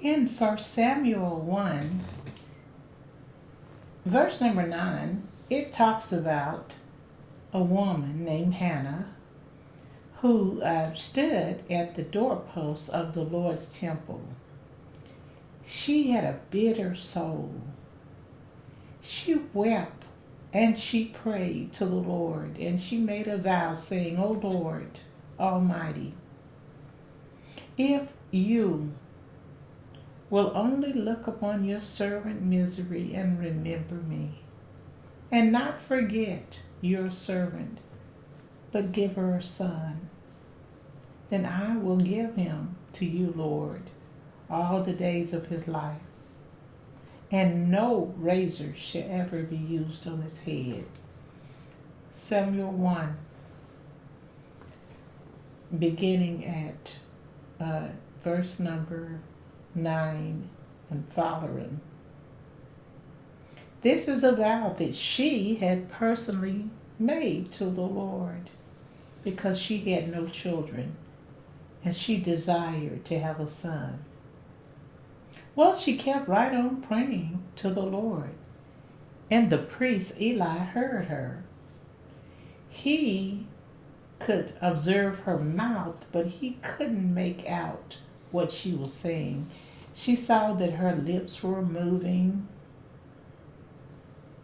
In 1 Samuel 1, verse number 9, it talks about a woman named Hannah who stood at the doorposts of the Lord's temple. She had a bitter soul. She wept and she prayed to the Lord, and she made a vow saying, O Lord Almighty, if you will only look upon your servant misery and remember me, and not forget your servant, but give her a son, then I will give him to you, Lord, all the days of his life, and no razor shall ever be used on his head. Samuel 1, beginning at verse number 9 and following. This is a vow that she had personally made to the Lord because she had no children and she desired to have a son. Well, she kept right on praying to the Lord, and the priest Eli heard her. He could observe her mouth, but he couldn't make out what she was saying. She saw that her lips were moving,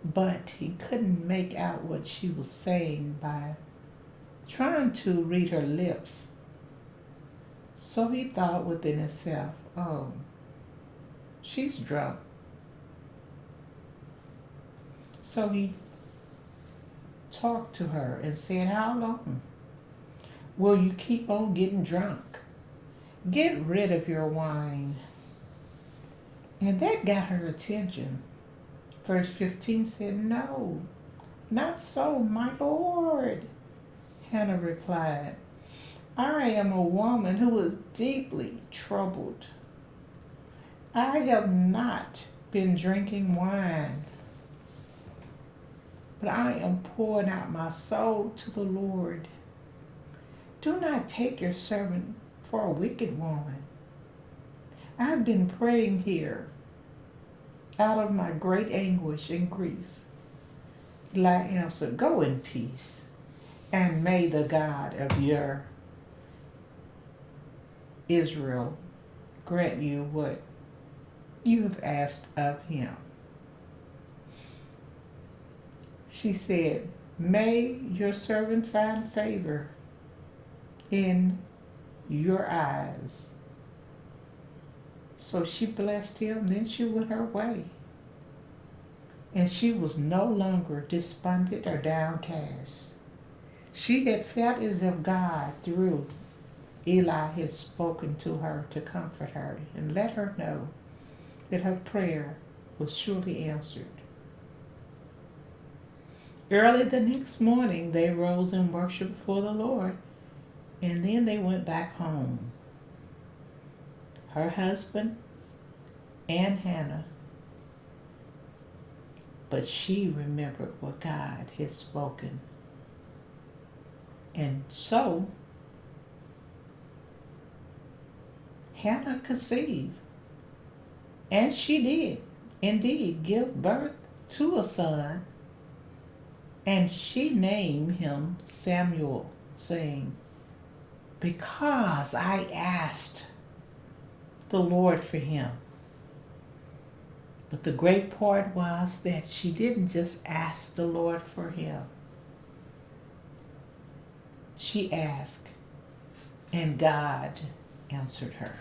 but he couldn't make out what she was saying by trying to read her lips. So he thought within himself, oh, she's drunk. So he talked to her and said, how long will you keep on getting drunk? Get rid of your wine. And that got her attention. Verse 15 said, no, not so, my Lord. Hannah replied, I am a woman who is deeply troubled. I have not been drinking wine, but I am pouring out my soul to the Lord. Do not take your servant for a wicked woman. I've been praying here out of my great anguish and grief. Eli answered, go in peace, and may the God of your Israel grant you what you have asked of him. She said, may your servant find favor in your eyes. So she blessed him, then she went her way. And she was no longer despondent or downcast. She had felt as if God, through Eli, had spoken to her to comfort her and let her know that her prayer was surely answered. Early the next morning, they rose and worshiped before the Lord, and then they went back home. Her husband and Hannah, but she remembered what God had spoken. And so, Hannah conceived, and she did indeed give birth to a son, and she named him Samuel, saying, because I asked the Lord for him. But the great part was that she didn't just ask the Lord for him. She asked, and God answered her.